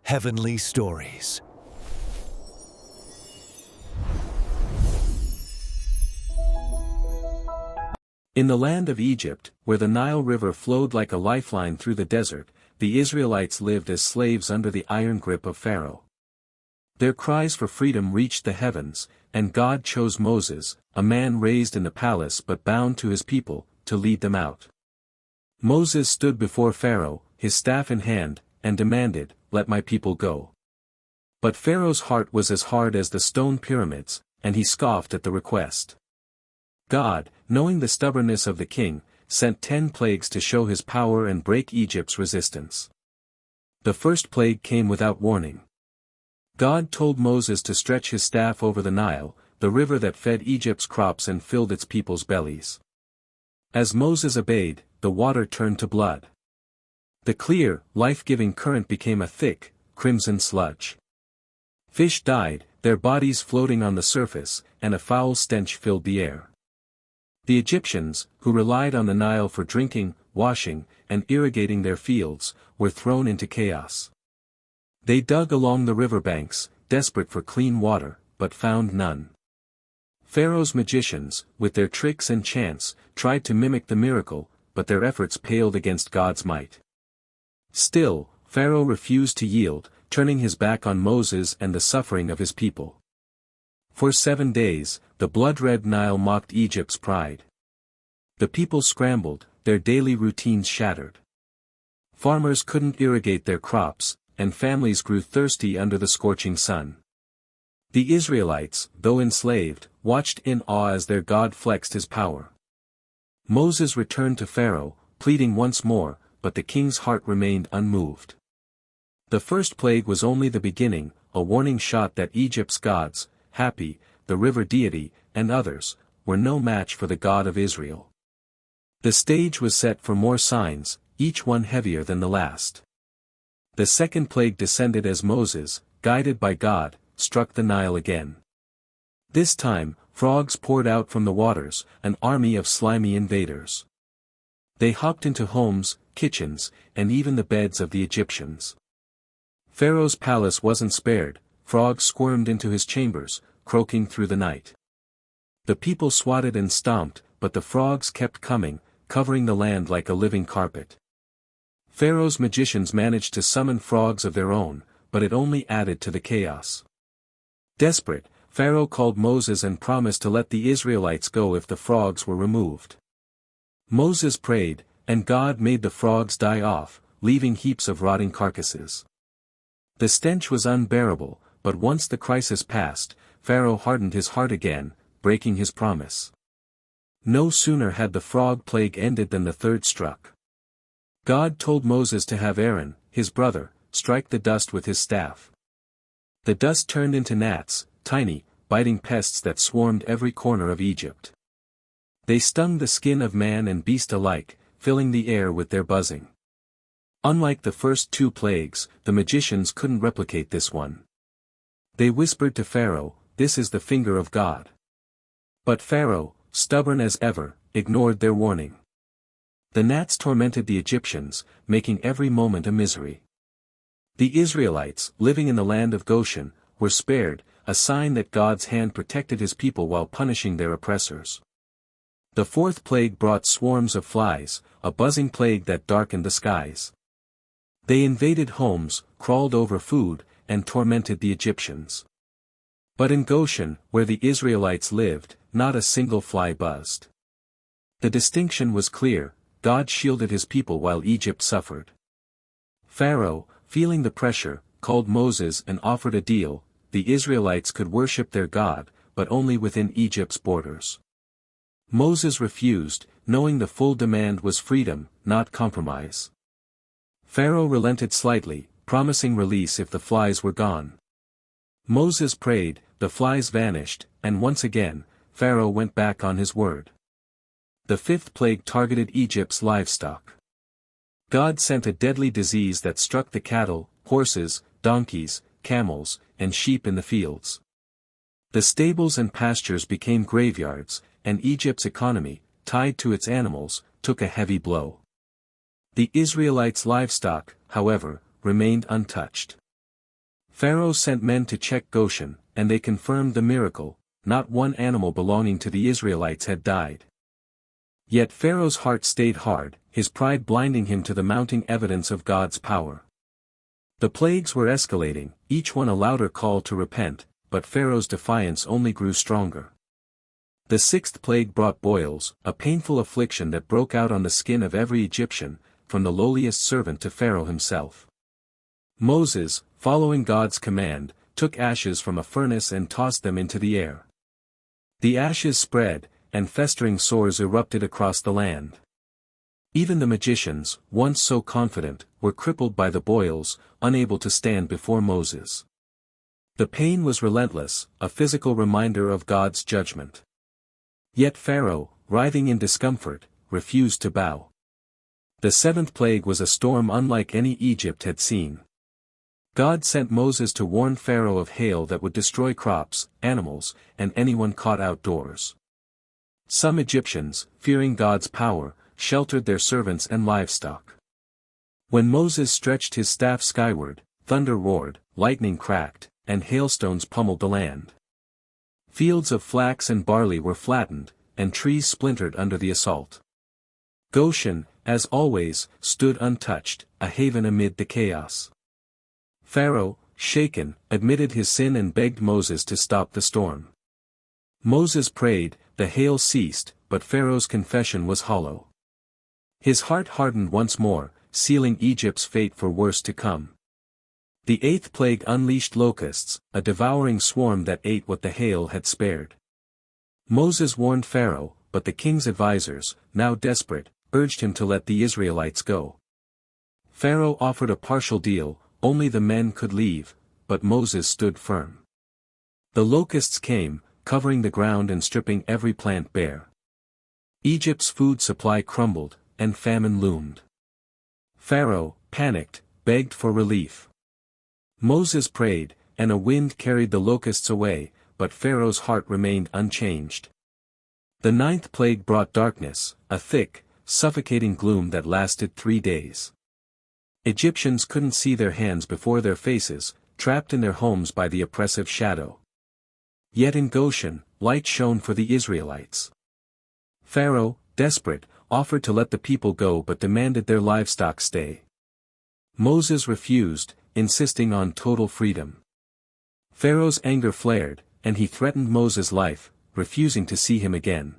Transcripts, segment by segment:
Heavenly Stories. In the land of Egypt, where the Nile River flowed like a lifeline through the desert, the Israelites lived as slaves under the iron grip of Pharaoh. Their cries for freedom reached the heavens, and God chose Moses, a man raised in the palace but bound to his people, to lead them out. Moses stood before Pharaoh, his staff in hand, and demanded, "Let my people go." But Pharaoh's heart was as hard as the stone pyramids, and he scoffed at the request. God, knowing the stubbornness of the king, sent 10 plagues to show his power and break Egypt's resistance. The first plague came without warning. God told Moses to stretch his staff over the Nile, the river that fed Egypt's crops and filled its people's bellies. As Moses obeyed, the water turned to blood. The clear, life-giving current became a thick, crimson sludge. Fish died, their bodies floating on the surface, and a foul stench filled the air. The Egyptians, who relied on the Nile for drinking, washing, and irrigating their fields, were thrown into chaos. They dug along the riverbanks, desperate for clean water, but found none. Pharaoh's magicians, with their tricks and chants, tried to mimic the miracle, but their efforts paled against God's might. Still, Pharaoh refused to yield, turning his back on Moses and the suffering of his people. For 7 days, the blood-red Nile mocked Egypt's pride. The people scrambled, their daily routines shattered. Farmers couldn't irrigate their crops, and families grew thirsty under the scorching sun. The Israelites, though enslaved, watched in awe as their God flexed his power. Moses returned to Pharaoh, pleading once more, but the king's heart remained unmoved. The first plague was only the beginning, a warning shot that Egypt's gods, Hapi, the river deity, and others, were no match for the God of Israel. The stage was set for more signs, each one heavier than the last. The second plague descended as Moses, guided by God, struck the Nile again. This time, frogs poured out from the waters, an army of slimy invaders. They hopped into homes, kitchens, and even the beds of the Egyptians. Pharaoh's palace wasn't spared, frogs squirmed into his chambers, croaking through the night. The people swatted and stomped, but the frogs kept coming, covering the land like a living carpet. Pharaoh's magicians managed to summon frogs of their own, but it only added to the chaos. Desperate, Pharaoh called Moses and promised to let the Israelites go if the frogs were removed. Moses prayed, and God made the frogs die off, leaving heaps of rotting carcasses. The stench was unbearable, but once the crisis passed, Pharaoh hardened his heart again, breaking his promise. No sooner had the frog plague ended than the third struck. God told Moses to have Aaron, his brother, strike the dust with his staff. The dust turned into gnats, tiny, biting pests that swarmed every corner of Egypt. They stung the skin of man and beast alike, filling the air with their buzzing. Unlike the first 2 plagues, the magicians couldn't replicate this one. They whispered to Pharaoh, "This is the finger of God." But Pharaoh, stubborn as ever, ignored their warning. The gnats tormented the Egyptians, making every moment a misery. The Israelites, living in the land of Goshen, were spared, a sign that God's hand protected his people while punishing their oppressors. The fourth plague brought swarms of flies, a buzzing plague that darkened the skies. They invaded homes, crawled over food, and tormented the Egyptians. But in Goshen, where the Israelites lived, not a single fly buzzed. The distinction was clear: God shielded his people while Egypt suffered. Pharaoh, feeling the pressure, called Moses and offered a deal: the Israelites could worship their God, but only within Egypt's borders. Moses refused, knowing the full demand was freedom, not compromise. Pharaoh relented slightly, promising release if the flies were gone. Moses prayed, the flies vanished, and once again, Pharaoh went back on his word. The fifth plague targeted Egypt's livestock. God sent a deadly disease that struck the cattle, horses, donkeys, camels, and sheep in the fields. The stables and pastures became graveyards, and Egypt's economy, tied to its animals, took a heavy blow. The Israelites' livestock, however, remained untouched. Pharaoh sent men to check Goshen, and they confirmed the miracle: not one animal belonging to the Israelites had died. Yet Pharaoh's heart stayed hard, his pride blinding him to the mounting evidence of God's power. The plagues were escalating, each one a louder call to repent, but Pharaoh's defiance only grew stronger. The sixth plague brought boils, a painful affliction that broke out on the skin of every Egyptian, from the lowliest servant to Pharaoh himself. Moses, following God's command, took ashes from a furnace and tossed them into the air. The ashes spread, and festering sores erupted across the land. Even the magicians, once so confident, were crippled by the boils, unable to stand before Moses. The pain was relentless, a physical reminder of God's judgment. Yet Pharaoh, writhing in discomfort, refused to bow. The seventh plague was a storm unlike any Egypt had seen. God sent Moses to warn Pharaoh of hail that would destroy crops, animals, and anyone caught outdoors. Some Egyptians, fearing God's power, sheltered their servants and livestock. When Moses stretched his staff skyward, thunder roared, lightning cracked, and hailstones pummeled the land. Fields of flax and barley were flattened, and trees splintered under the assault. Goshen, as always, stood untouched, a haven amid the chaos. Pharaoh, shaken, admitted his sin and begged Moses to stop the storm. Moses prayed, the hail ceased, but Pharaoh's confession was hollow. His heart hardened once more, sealing Egypt's fate for worse to come. The eighth plague unleashed locusts, a devouring swarm that ate what the hail had spared. Moses warned Pharaoh, but the king's advisers, now desperate, urged him to let the Israelites go. Pharaoh offered a partial deal, only the men could leave, but Moses stood firm. The locusts came, covering the ground and stripping every plant bare. Egypt's food supply crumbled, and famine loomed. Pharaoh, panicked, begged for relief. Moses prayed, and a wind carried the locusts away, but Pharaoh's heart remained unchanged. The ninth plague brought darkness, a thick, suffocating gloom that lasted 3 days. Egyptians couldn't see their hands before their faces, trapped in their homes by the oppressive shadow. Yet in Goshen, light shone for the Israelites. Pharaoh, desperate, offered to let the people go but demanded their livestock stay. Moses refused, insisting on total freedom. Pharaoh's anger flared, and he threatened Moses' life, refusing to see him again.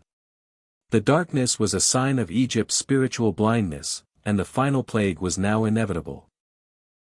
The darkness was a sign of Egypt's spiritual blindness, and the final plague was now inevitable.